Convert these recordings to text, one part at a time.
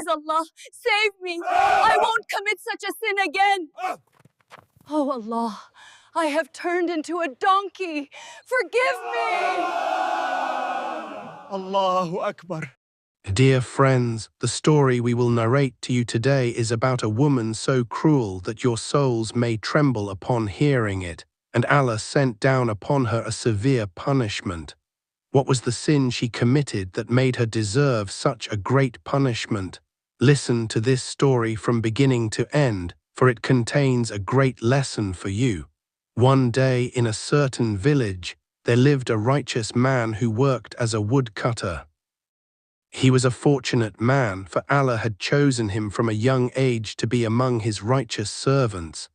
Please, Allah, save me. I won't commit such a sin again. Oh, Allah, I have turned into a donkey. Forgive me. Allahu Akbar. Dear friends, the story we will narrate to you today is about a woman so cruel that your souls may tremble upon hearing it, and Allah sent down upon her a severe punishment. What was the sin she committed that made her deserve such a great punishment? Listen to this story from beginning to end, for it contains a great lesson for you. One day in a certain village, there lived a righteous man who worked as a woodcutter. He was a fortunate man, for Allah had chosen him from a young age to be among his righteous servants.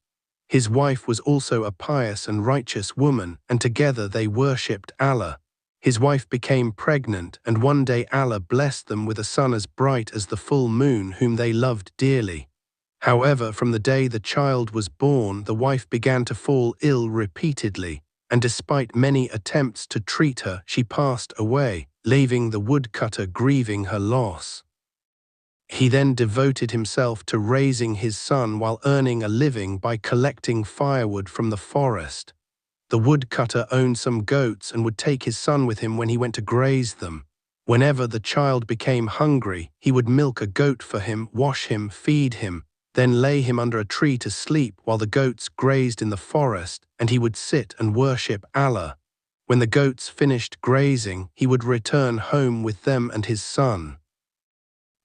His wife was also a pious and righteous woman, and together they worshipped Allah. His wife became pregnant, and one day Allah blessed them with a son as bright as the full moon, whom they loved dearly. However, from the day the child was born, the wife began to fall ill repeatedly, and despite many attempts to treat her, she passed away, leaving the woodcutter grieving her loss. He then devoted himself to raising his son while earning a living by collecting firewood from the forest. The woodcutter owned some goats and would take his son with him when he went to graze them. Whenever the child became hungry, he would milk a goat for him, wash him, feed him, then lay him under a tree to sleep while the goats grazed in the forest, and he would sit and worship Allah. When the goats finished grazing, he would return home with them and his son.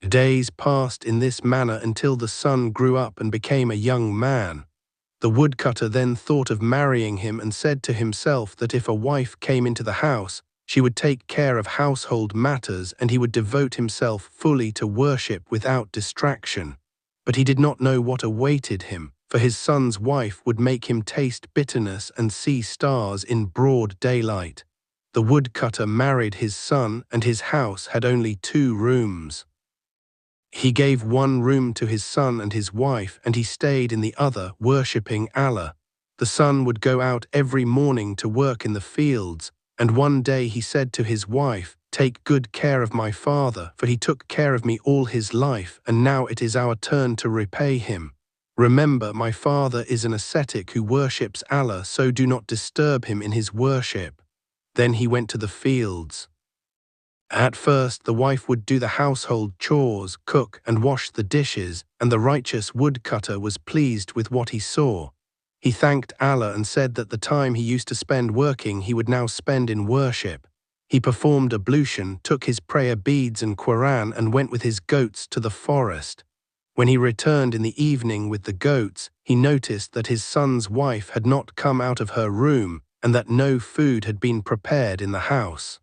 Days passed in this manner until the son grew up and became a young man. The woodcutter then thought of marrying him and said to himself that if a wife came into the house, she would take care of household matters and he would devote himself fully to worship without distraction. But he did not know what awaited him, for his son's wife would make him taste bitterness and see stars in broad daylight. The woodcutter married his son, and his house had only 2 rooms. He gave one room to his son and his wife, and he stayed in the other, worshipping Allah. The son would go out every morning to work in the fields, and one day he said to his wife, "Take good care of my father, for he took care of me all his life, and now it is our turn to repay him. Remember, my father is an ascetic who worships Allah, so do not disturb him in his worship." Then he went to the fields. At first, the wife would do the household chores, cook and wash the dishes, and the righteous woodcutter was pleased with what he saw. He thanked Allah and said that the time he used to spend working he would now spend in worship. He performed ablution, took his prayer beads and Quran, and went with his goats to the forest. When he returned in the evening with the goats, he noticed that his son's wife had not come out of her room and that no food had been prepared in the house.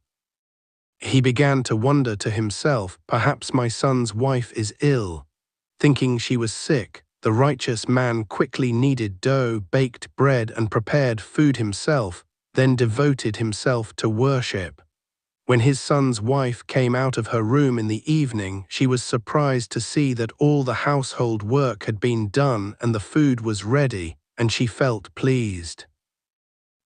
He began to wonder to himself, "Perhaps my son's wife is ill." Thinking she was sick, the righteous man quickly kneaded dough, baked bread, and prepared food himself, then devoted himself to worship. When his son's wife came out of her room in the evening, she was surprised to see that all the household work had been done and the food was ready, and she felt pleased.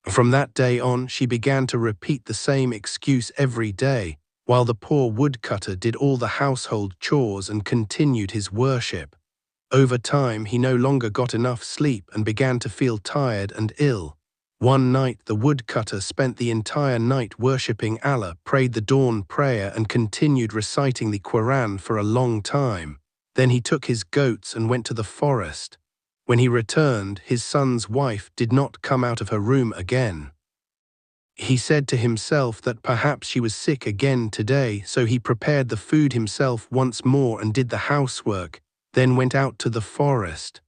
From that day on, she began to repeat the same excuse every day, while the poor woodcutter did all the household chores and continued his worship. Over time, he no longer got enough sleep and began to feel tired and ill. One night, the woodcutter spent the entire night worshipping Allah, prayed the dawn prayer, and continued reciting the Quran for a long time. Then he took his goats and went to the forest. When he returned, his son's wife did not come out of her room again. He said to himself that perhaps she was sick again today, so he prepared the food himself once more and did the housework, then went out to the forest.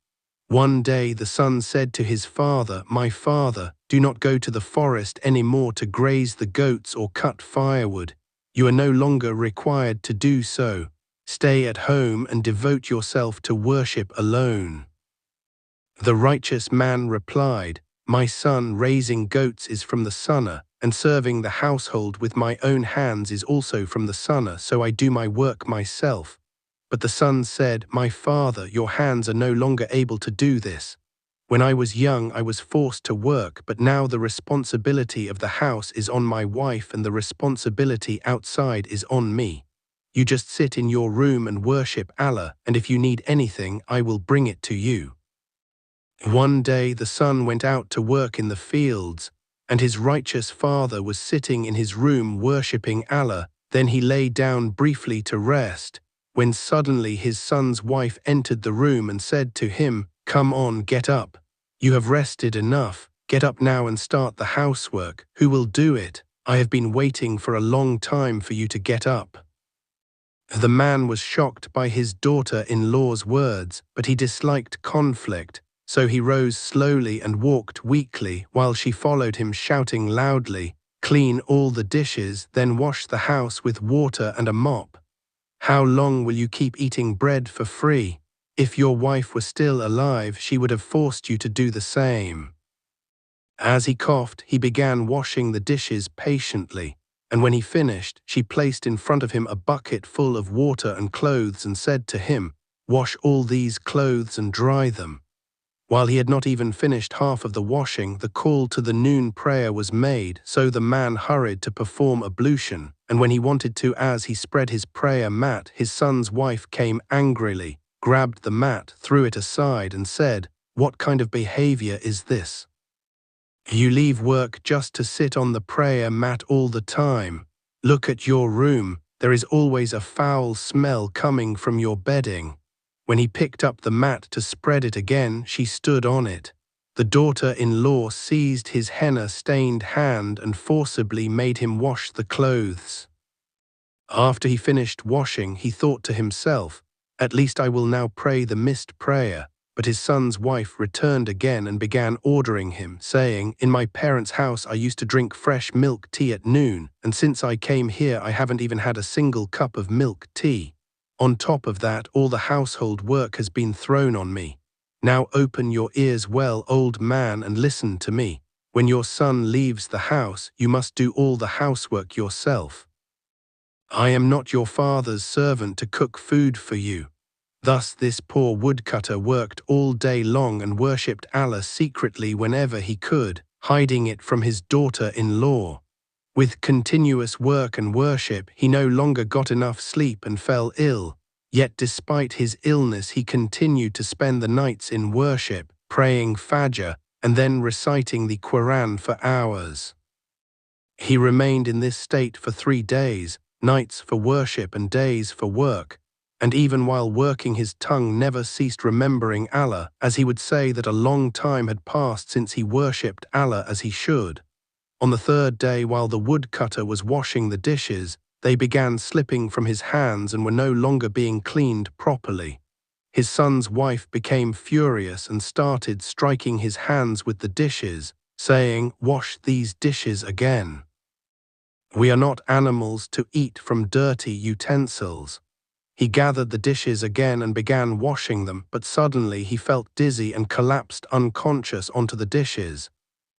One day the son said to his father, "My father, do not go to the forest any more to graze the goats or cut firewood. You are no longer required to do so. Stay at home and devote yourself to worship alone." The righteous man replied, "My son, raising goats is from the sunnah, and serving the household with my own hands is also from the sunnah, so I do my work myself." But the son said, "My father, your hands are no longer able to do this. When I was young, I was forced to work, but now the responsibility of the house is on my wife and the responsibility outside is on me. You just sit in your room and worship Allah, and if you need anything, I will bring it to you." One day the son went out to work in the fields, and his righteous father was sitting in his room worshipping Allah. Then he lay down briefly to rest, when suddenly his son's wife entered the room and said to him, "Come on, get up. You have rested enough. Get up now and start the housework. Who will do it? I have been waiting for a long time for you to get up." The man was shocked by his daughter-in-law's words, but he disliked conflict, so he rose slowly and walked weakly while she followed him shouting loudly, "Clean all the dishes, then wash the house with water and a mop. How long will you keep eating bread for free? If your wife were still alive, she would have forced you to do the same." As he coughed, he began washing the dishes patiently, and when he finished, she placed in front of him a bucket full of water and clothes and said to him, "Wash all these clothes and dry them." While he had not even finished half of the washing, the call to the noon prayer was made, so the man hurried to perform ablution, and when he wanted to, as he spread his prayer mat, his son's wife came angrily, grabbed the mat, threw it aside, and said, "What kind of behavior is this? You leave work just to sit on the prayer mat all the time. Look at your room, there is always a foul smell coming from your bedding." When he picked up the mat to spread it again, she stood on it. The daughter-in-law seized his henna-stained hand and forcibly made him wash the clothes. After he finished washing, he thought to himself, "At least I will now pray the missed prayer." But his son's wife returned again and began ordering him, saying, "In my parents' house I used to drink fresh milk tea at noon, and since I came here I haven't even had a single cup of milk tea. On top of that, all the household work has been thrown on me. Now open your ears well, old man, and listen to me. When your son leaves the house, you must do all the housework yourself. I am not your father's servant to cook food for you." Thus this poor woodcutter worked all day long and worshipped Allah secretly whenever he could, hiding it from his daughter-in-law. With continuous work and worship, he no longer got enough sleep and fell ill. Yet despite his illness, he continued to spend the nights in worship, praying Fajr, and then reciting the Quran for hours. He remained in this state for 3 days, nights for worship and days for work, and even while working his tongue never ceased remembering Allah, as he would say that a long time had passed since he worshipped Allah as he should. On the 3rd day, while the woodcutter was washing the dishes, they began slipping from his hands and were no longer being cleaned properly. His son's wife became furious and started striking his hands with the dishes, saying, "Wash these dishes again. We are not animals to eat from dirty utensils." He gathered the dishes again and began washing them, but suddenly he felt dizzy and collapsed unconscious onto the dishes.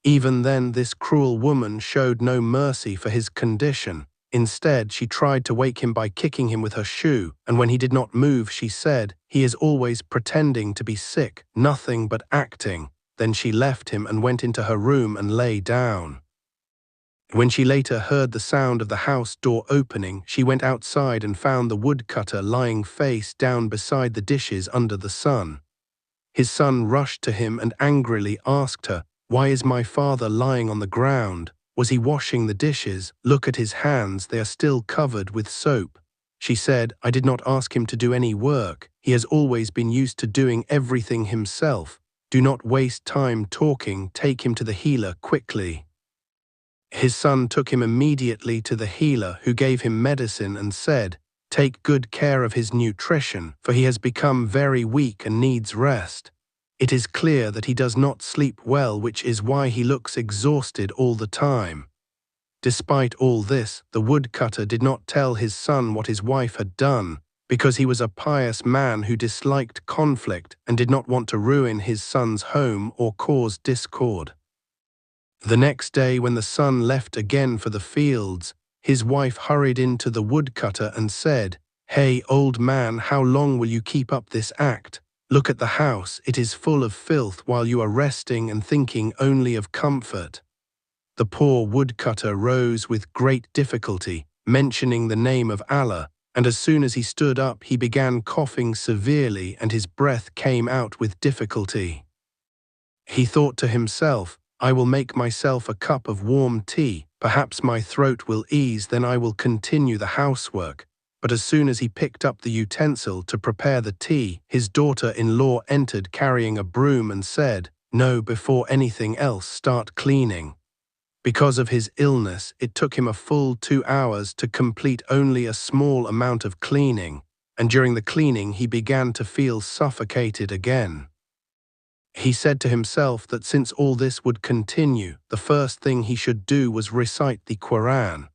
Even then, this cruel woman showed no mercy for his condition. Instead, she tried to wake him by kicking him with her shoe, and when he did not move, she said, "He is always pretending to be sick, nothing but acting." Then she left him and went into her room and lay down. When she later heard the sound of the house door opening, she went outside and found the woodcutter lying face down beside the dishes under the sun. His son rushed to him and angrily asked her, "Why is my father lying on the ground? Was he washing the dishes? Look at his hands, they are still covered with soap." She said, "I did not ask him to do any work. He has always been used to doing everything himself. Do not waste time talking, take him to the healer quickly." His son took him immediately to the healer, who gave him medicine and said, "Take good care of his nutrition, for he has become very weak and needs rest. It is clear that he does not sleep well, which is why he looks exhausted all the time." Despite all this, the woodcutter did not tell his son what his wife had done, because he was a pious man who disliked conflict and did not want to ruin his son's home or cause discord. The next day, when the son left again for the fields, his wife hurried into the woodcutter and said, "Hey, old man, how long will you keep up this act? Look at the house, it is full of filth while you are resting and thinking only of comfort." The poor woodcutter rose with great difficulty, mentioning the name of Allah, and as soon as he stood up, he began coughing severely and his breath came out with difficulty. He thought to himself, "I will make myself a cup of warm tea. Perhaps my throat will ease, then I will continue the housework." But as soon as he picked up the utensil to prepare the tea, his daughter-in-law entered carrying a broom and said, "No, before anything else, start cleaning." Because of his illness, it took him a full 2 hours to complete only a small amount of cleaning, and during the cleaning he began to feel suffocated again. He said to himself that since all this would continue, the first thing he should do was recite the Quran.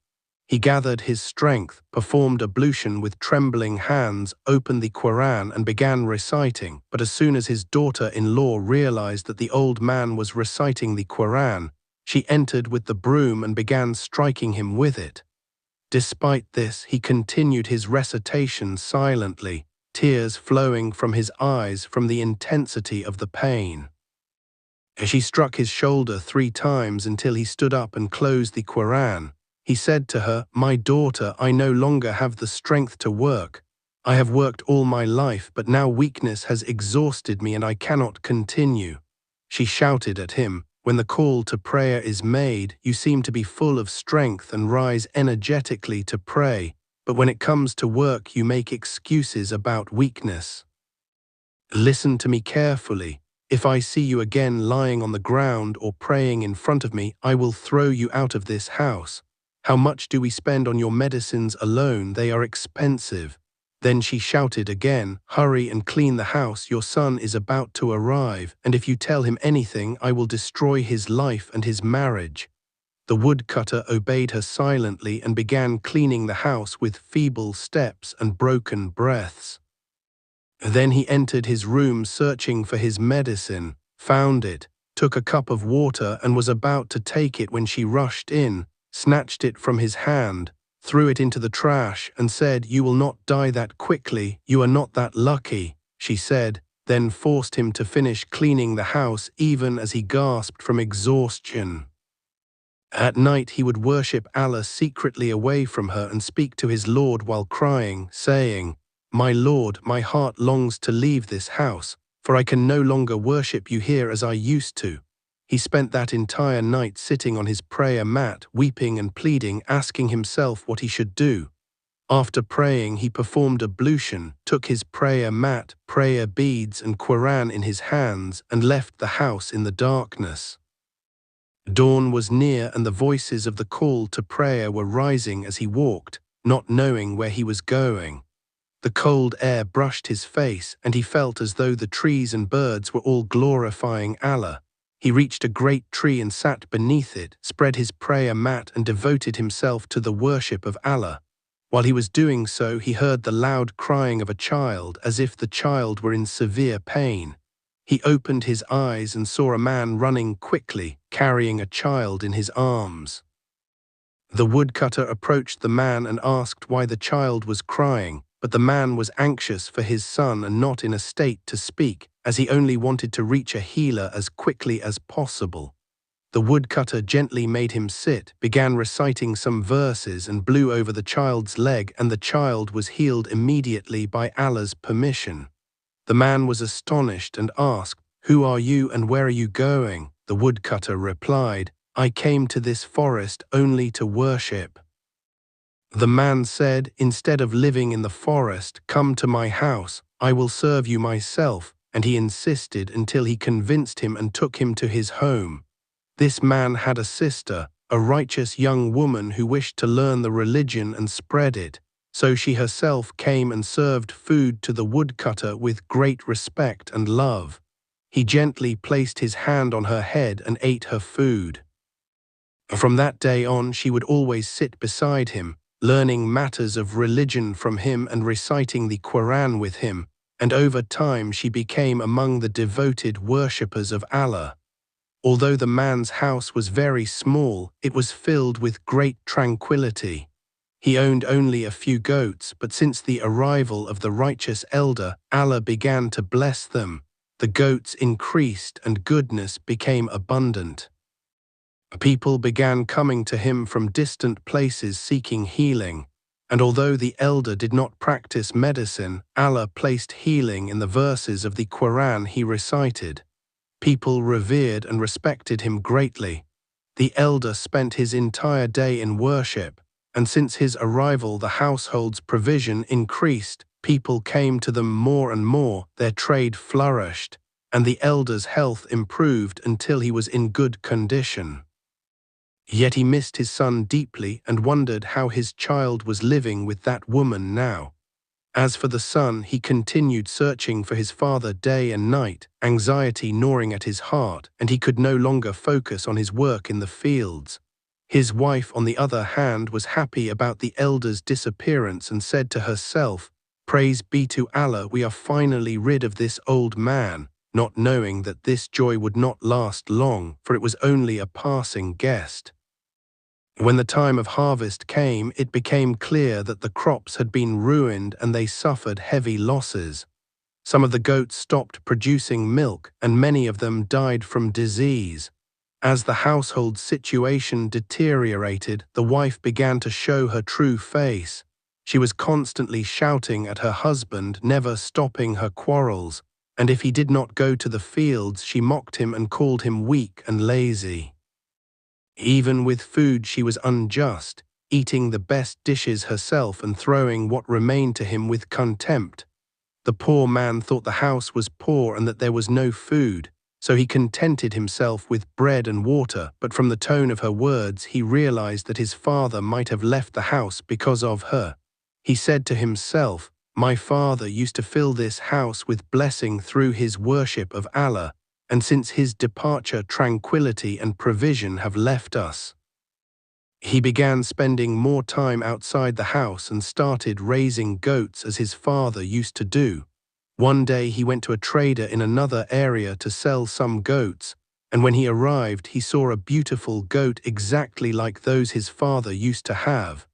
He gathered his strength, performed ablution with trembling hands, opened the Quran and began reciting, but as soon as his daughter-in-law realized that the old man was reciting the Quran, she entered with the broom and began striking him with it. Despite this, he continued his recitation silently, tears flowing from his eyes from the intensity of the pain. She struck his shoulder 3 times until he stood up and closed the Quran. He said to her, "My daughter, I no longer have the strength to work. I have worked all my life, but now weakness has exhausted me and I cannot continue." She shouted at him, "When the call to prayer is made, you seem to be full of strength and rise energetically to pray, but when it comes to work you make excuses about weakness. Listen to me carefully. If I see you again lying on the ground or praying in front of me, I will throw you out of this house. How much do we spend on your medicines alone? They are expensive." Then she shouted again, "Hurry and clean the house, your son is about to arrive, and if you tell him anything, I will destroy his life and his marriage." The woodcutter obeyed her silently and began cleaning the house with feeble steps and broken breaths. Then he entered his room searching for his medicine, found it, took a cup of water and was about to take it when she rushed in, snatched it from his hand, threw it into the trash and said, "You will not die that quickly, you are not that lucky," she said, then forced him to finish cleaning the house even as he gasped from exhaustion. At night he would worship Allah secretly away from her and speak to his Lord while crying, saying, "My Lord, my heart longs to leave this house, for I can no longer worship you here as I used to." He spent that entire night sitting on his prayer mat, weeping and pleading, asking himself what he should do. After praying, he performed ablution, took his prayer mat, prayer beads and Quran in his hands, and left the house in the darkness. Dawn was near and the voices of the call to prayer were rising as he walked, not knowing where he was going. The cold air brushed his face, and he felt as though the trees and birds were all glorifying Allah. He reached a great tree and sat beneath it, spread his prayer mat and devoted himself to the worship of Allah. While he was doing so, he heard the loud crying of a child, as if the child were in severe pain. He opened his eyes and saw a man running quickly, carrying a child in his arms. The woodcutter approached the man and asked why the child was crying, but the man was anxious for his son and not in a state to speak, as he only wanted to reach a healer as quickly as possible. The woodcutter gently made him sit, began reciting some verses and blew over the child's leg, and the child was healed immediately by Allah's permission. The man was astonished and asked, "Who are you and where are you going?" The woodcutter replied, "I came to this forest only to worship." The man said, "Instead of living in the forest, come to my house, I will serve you myself," and he insisted until he convinced him and took him to his home. This man had a sister, a righteous young woman who wished to learn the religion and spread it, so she herself came and served food to the woodcutter with great respect and love. He gently placed his hand on her head and ate her food. From that day on, she would always sit beside him, learning matters of religion from him and reciting the Quran with him, and over time she became among the devoted worshippers of Allah. Although the man's house was very small, it was filled with great tranquility. He owned only a few goats, but since the arrival of the righteous elder, Allah began to bless them. The goats increased and goodness became abundant. People began coming to him from distant places seeking healing. And although the elder did not practice medicine, Allah placed healing in the verses of the Quran he recited. People revered and respected him greatly. The elder spent his entire day in worship, and since his arrival the household's provision increased, people came to them more and more, their trade flourished, and the elder's health improved until he was in good condition. Yet he missed his son deeply and wondered how his child was living with that woman now. As for the son, he continued searching for his father day and night, anxiety gnawing at his heart, and he could no longer focus on his work in the fields. His wife, on the other hand, was happy about the elder's disappearance and said to herself, "Praise be to Allah, we are finally rid of this old man," not knowing that this joy would not last long, for it was only a passing guest. When the time of harvest came, it became clear that the crops had been ruined and they suffered heavy losses. Some of the goats stopped producing milk, and many of them died from disease. As the household situation deteriorated, the wife began to show her true face. She was constantly shouting at her husband, never stopping her quarrels, and if he did not go to the fields, she mocked him and called him weak and lazy. Even with food she was unjust, eating the best dishes herself and throwing what remained to him with contempt. The poor man thought the house was poor and that there was no food, so he contented himself with bread and water, but from the tone of her words he realized that his father might have left the house because of her. He said to himself, "My father used to fill this house with blessing through his worship of Allah, and since his departure tranquility and provision have left us." He began spending more time outside the house and started raising goats as his father used to do. One day he went to a trader in another area to sell some goats, and when he arrived he saw a beautiful goat exactly like those his father used to have.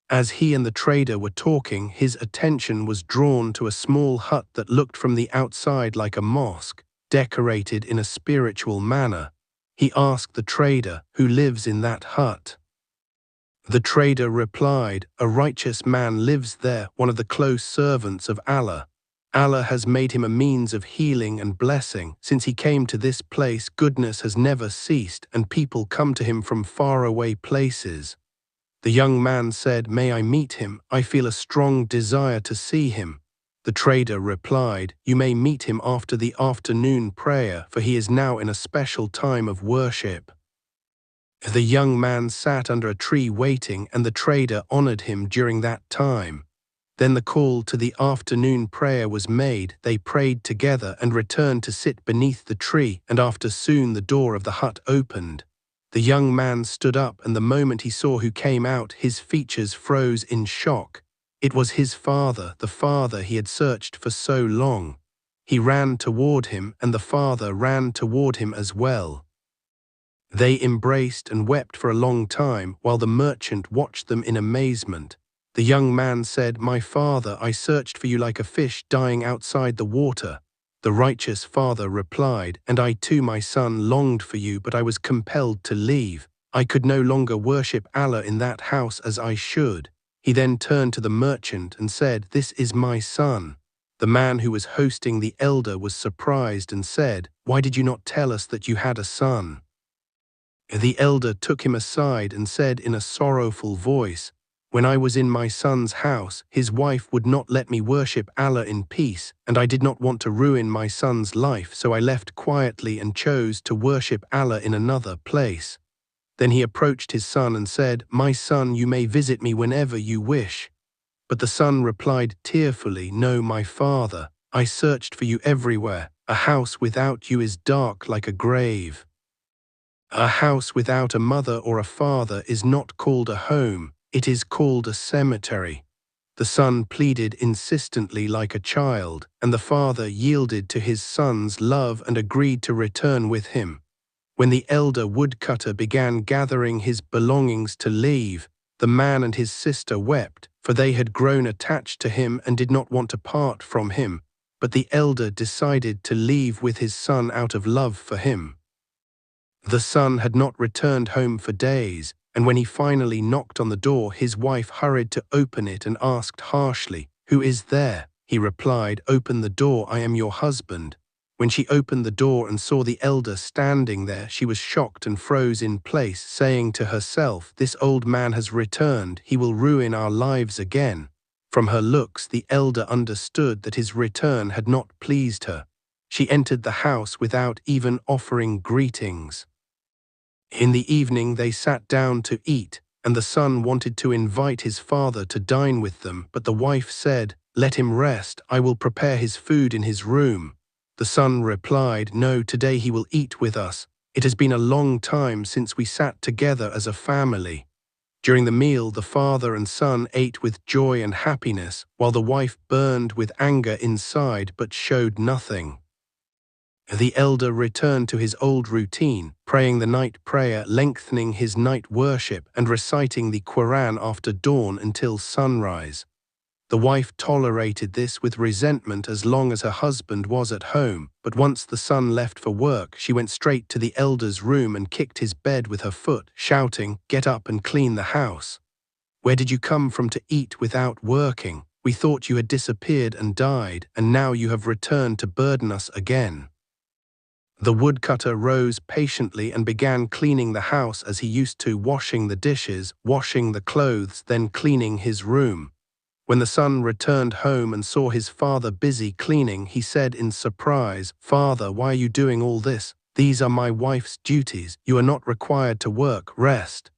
As he and the trader were talking, his attention was drawn to a small hut that looked from the outside like a mosque, decorated in a spiritual manner. He asked the trader, "Who lives in that hut?" The trader replied, "A righteous man lives there, one of the close servants of Allah. Allah has made him a means of healing and blessing. Since he came to this place, goodness has never ceased, and people come to him from faraway places." The young man said, "May I meet him? I feel a strong desire to see him." The trader replied, "You may meet him after the afternoon prayer, for he is now in a special time of worship." The young man sat under a tree waiting, and the trader honored him during that time. Then the call to the afternoon prayer was made. They prayed together and returned to sit beneath the tree, and after soon the door of the hut opened. The young man stood up, and the moment he saw who came out, his features froze in shock. It was his father, the father he had searched for so long. He ran toward him, and the father ran toward him as well. They embraced and wept for a long time, while the merchant watched them in amazement. The young man said, "My father, I searched for you like a fish dying outside the water." The righteous father replied, "And I too, my son, longed for you, but I was compelled to leave. I could no longer worship Allah in that house as I should." He then turned to the merchant and said, "This is my son." The man who was hosting the elder was surprised and said, "Why did you not tell us that you had a son?" The elder took him aside and said in a sorrowful voice, "When I was in my son's house, his wife would not let me worship Allah in peace, and I did not want to ruin my son's life, so I left quietly and chose to worship Allah in another place." Then he approached his son and said, "My son, you may visit me whenever you wish." But the son replied tearfully, "No, my father, I searched for you everywhere. A house without you is dark like a grave. A house without a mother or a father is not called a home, it is called a cemetery." The son pleaded insistently like a child, and the father yielded to his son's love and agreed to return with him. When the elder woodcutter began gathering his belongings to leave, the man and his sister wept, for they had grown attached to him and did not want to part from him, but the elder decided to leave with his son out of love for him. The son had not returned home for days, and when he finally knocked on the door, his wife hurried to open it and asked harshly, "Who is there?" He replied, "Open the door, I am your husband." When she opened the door and saw the elder standing there, she was shocked and froze in place, saying to herself, "This old man has returned, he will ruin our lives again." From her looks, the elder understood that his return had not pleased her. She entered the house without even offering greetings. In the evening they sat down to eat, and the son wanted to invite his father to dine with them, but the wife said, "Let him rest, I will prepare his food in his room." The son replied, "No, today he will eat with us. It has been a long time since we sat together as a family." During the meal, the father and son ate with joy and happiness, while the wife burned with anger inside but showed nothing. The elder returned to his old routine, praying the night prayer, lengthening his night worship, and reciting the Quran after dawn until sunrise. The wife tolerated this with resentment as long as her husband was at home, but once the son left for work, she went straight to the elder's room and kicked his bed with her foot, shouting, "Get up and clean the house. Where did you come from to eat without working? We thought you had disappeared and died, and now you have returned to burden us again." The woodcutter rose patiently and began cleaning the house as he used to, washing the dishes, washing the clothes, then cleaning his room. When the son returned home and saw his father busy cleaning, he said in surprise, "Father, why are you doing all this? These are my wife's duties. You are not required to work. Rest."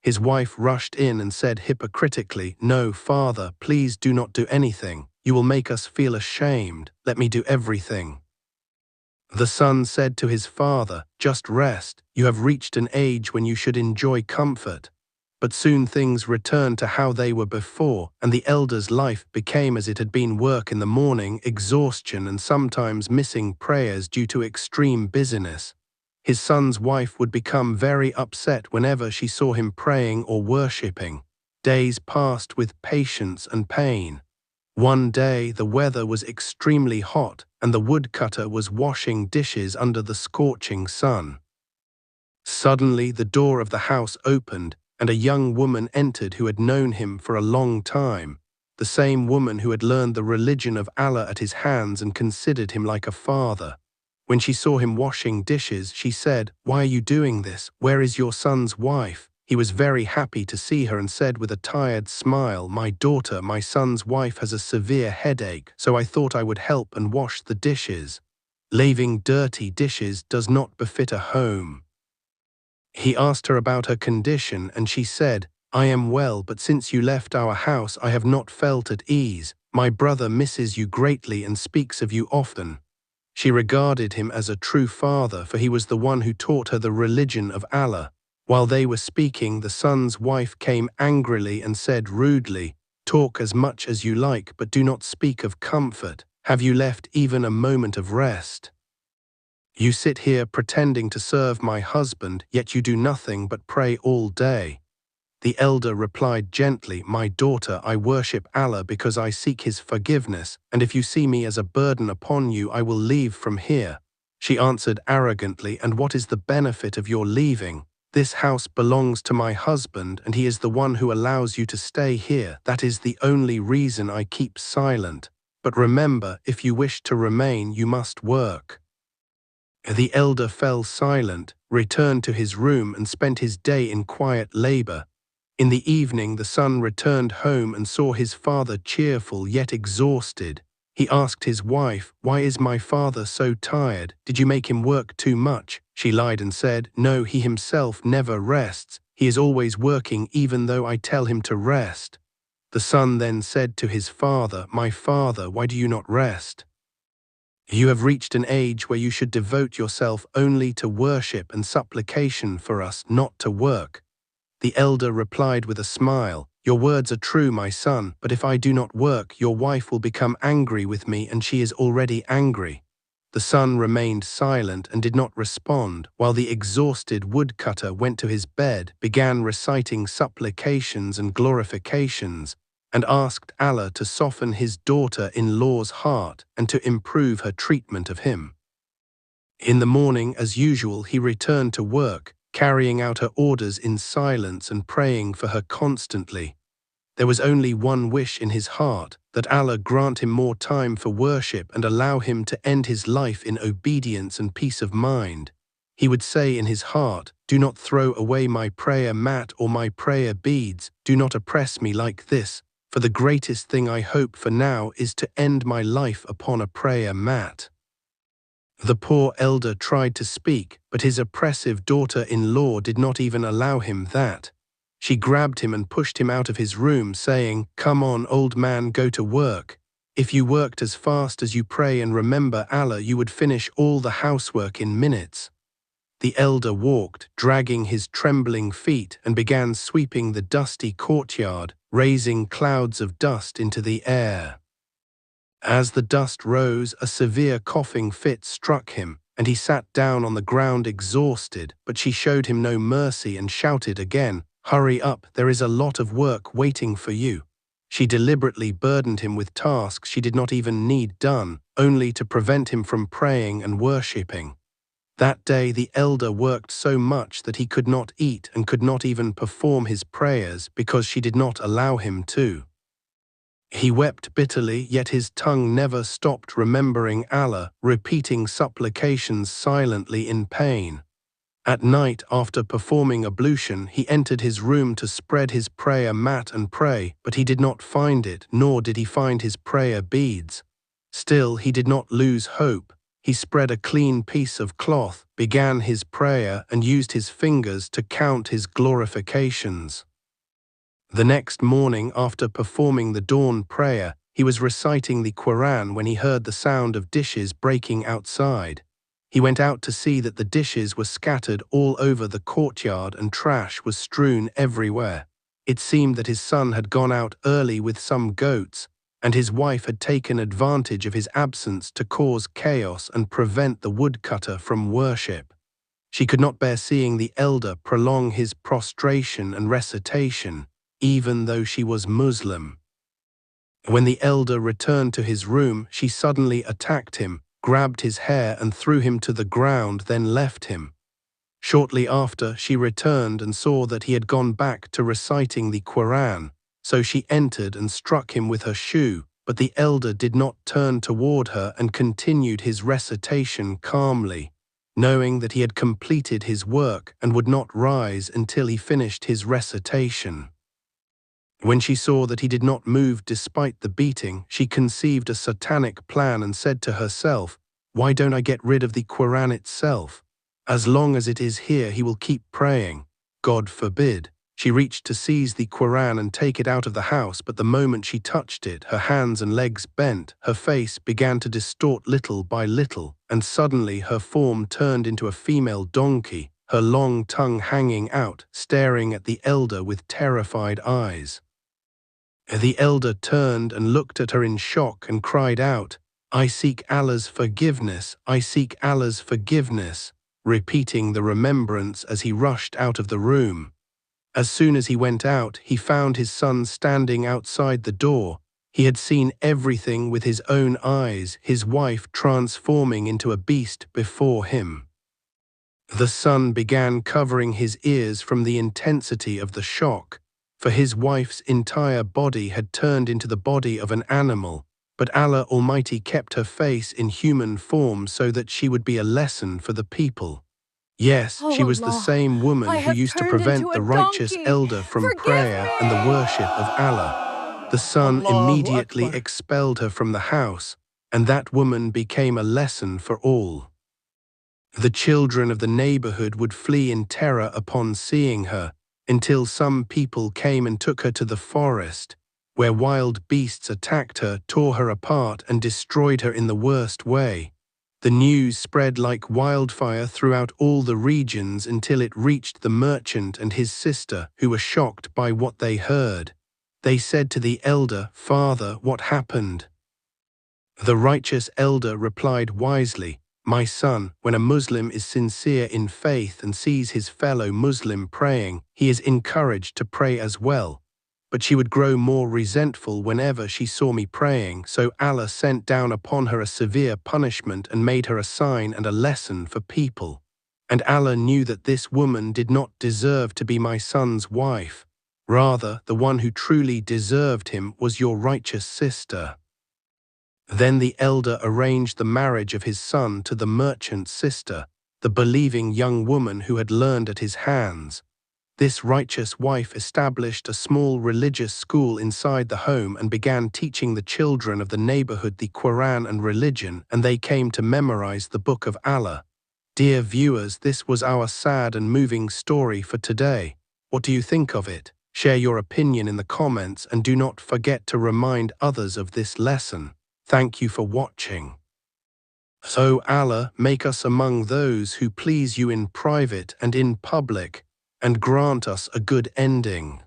His wife rushed in and said hypocritically, "No, father, please do not do anything. You will make us feel ashamed. Let me do everything." The son said to his father, "Just rest. You have reached an age when you should enjoy comfort." But soon things returned to how they were before, and the elder's life became as it had been: work in the morning, exhaustion, and sometimes missing prayers due to extreme busyness. His son's wife would become very upset whenever she saw him praying or worshipping. Days passed with patience and pain. One day the weather was extremely hot, and the woodcutter was washing dishes under the scorching sun. Suddenly the door of the house opened, and a young woman entered who had known him for a long time, the same woman who had learned the religion of Allah at his hands and considered him like a father. When she saw him washing dishes, she said, "Why are you doing this? Where is your son's wife?" He was very happy to see her and said with a tired smile, "My daughter, my son's wife has a severe headache, so I thought I would help and wash the dishes. Leaving dirty dishes does not befit a home." He asked her about her condition, and she said, "I am well, but since you left our house I have not felt at ease. My brother misses you greatly and speaks of you often." She regarded him as a true father, for he was the one who taught her the religion of Allah. While they were speaking, the son's wife came angrily and said rudely, "Talk as much as you like, but do not speak of comfort. Have you left even a moment of rest? You sit here pretending to serve my husband, yet you do nothing but pray all day." The elder replied gently, "My daughter, I worship Allah because I seek His forgiveness, and if you see me as a burden upon you, I will leave from here." She answered arrogantly, "And what is the benefit of your leaving? This house belongs to my husband, and he is the one who allows you to stay here. That is the only reason I keep silent. But remember, if you wish to remain, you must work." The elder fell silent, returned to his room, and spent his day in quiet labor. In the evening, the son returned home and saw his father cheerful yet exhausted. He asked his wife, "Why is my father so tired? Did you make him work too much?" She lied and said, "No, he himself never rests. He is always working even though I tell him to rest." The son then said to his father, "My father, why do you not rest? You have reached an age where you should devote yourself only to worship and supplication for us, not to work." The elder replied with a smile, "Your words are true, my son, but if I do not work, your wife will become angry with me, and she is already angry." The son remained silent and did not respond, while the exhausted woodcutter went to his bed, began reciting supplications and glorifications, and asked Allah to soften his daughter-in-law's heart and to improve her treatment of him. In the morning, as usual, he returned to work, carrying out her orders in silence and praying for her constantly. There was only one wish in his heart, that Allah grant him more time for worship and allow him to end his life in obedience and peace of mind. He would say in his heart, "Do not throw away my prayer mat or my prayer beads, do not oppress me like this, for the greatest thing I hope for now is to end my life upon a prayer mat." The poor elder tried to speak, but his oppressive daughter-in-law did not even allow him that. She grabbed him and pushed him out of his room, saying, "Come on, old man, go to work. If you worked as fast as you pray and remember Allah, you would finish all the housework in minutes." The elder walked, dragging his trembling feet, and began sweeping the dusty courtyard, raising clouds of dust into the air. As the dust rose, a severe coughing fit struck him, and he sat down on the ground exhausted, but she showed him no mercy and shouted again, "Hurry up, there is a lot of work waiting for you." She deliberately burdened him with tasks she did not even need done, only to prevent him from praying and worshipping. That day the elder worked so much that he could not eat and could not even perform his prayers because she did not allow him to. He wept bitterly, yet his tongue never stopped remembering Allah, repeating supplications silently in pain. At night, after performing ablution, he entered his room to spread his prayer mat and pray, but he did not find it, nor did he find his prayer beads. Still, he did not lose hope. He spread a clean piece of cloth, began his prayer, and used his fingers to count his glorifications. The next morning, after performing the dawn prayer, he was reciting the Quran when he heard the sound of dishes breaking outside. He went out to see that the dishes were scattered all over the courtyard and trash was strewn everywhere. It seemed that his son had gone out early with some goats, and his wife had taken advantage of his absence to cause chaos and prevent the woodcutter from worship. She could not bear seeing the elder prolong his prostration and recitation, even though she was Muslim. When the elder returned to his room, she suddenly attacked him, grabbed his hair and threw him to the ground, then left him. Shortly after, she returned and saw that he had gone back to reciting the Quran, so she entered and struck him with her shoe, but the elder did not turn toward her and continued his recitation calmly, knowing that he had completed his work and would not rise until he finished his recitation. When she saw that he did not move despite the beating, she conceived a satanic plan and said to herself, "Why don't I get rid of the Quran itself? As long as it is here, he will keep praying. God forbid." She reached to seize the Quran and take it out of the house, but the moment she touched it, her hands and legs bent, her face began to distort little by little, and suddenly her form turned into a female donkey, her long tongue hanging out, staring at the elder with terrified eyes. The elder turned and looked at her in shock and cried out, "I seek Allah's forgiveness, I seek Allah's forgiveness," repeating the remembrance as he rushed out of the room. As soon as he went out, he found his son standing outside the door. He had seen everything with his own eyes, his wife transforming into a beast before him. The son began covering his ears from the intensity of the shock, for his wife's entire body had turned into the body of an animal, but Allah Almighty kept her face in human form so that she would be a lesson for the people. Yes, Oh she was the Allah, same woman I who have used to turned prevent into the a righteous donkey. elder from Forgive prayer and the me. worship of Allah. The son Allahu immediately Akbar. expelled her from the house, and that woman became a lesson for all. The children of the neighborhood would flee in terror upon seeing her, until some people came and took her to the forest, where wild beasts attacked her, tore her apart, and destroyed her in the worst way. The news spread like wildfire throughout all the regions until it reached the merchant and his sister, who were shocked by what they heard. They said to the elder, "Father, what happened?" The righteous elder replied wisely, "My son, when a Muslim is sincere in faith and sees his fellow Muslim praying, he is encouraged to pray as well. But she would grow more resentful whenever she saw me praying, so Allah sent down upon her a severe punishment and made her a sign and a lesson for people. And Allah knew that this woman did not deserve to be my son's wife. Rather, the one who truly deserved him was your righteous sister. Then the elder arranged the marriage of his son to the merchant's sister, the believing young woman who had learned at his hands. This righteous wife established a small religious school inside the home and began teaching the children of the neighborhood the Quran and religion, and they came to memorize the Book of Allah. Dear viewers, this was our sad and moving story for today. What do you think of it? Share your opinion in the comments and do not forget to remind others of this lesson. Thank you for watching. So Allah, make us among those who please you in private and in public, and grant us a good ending.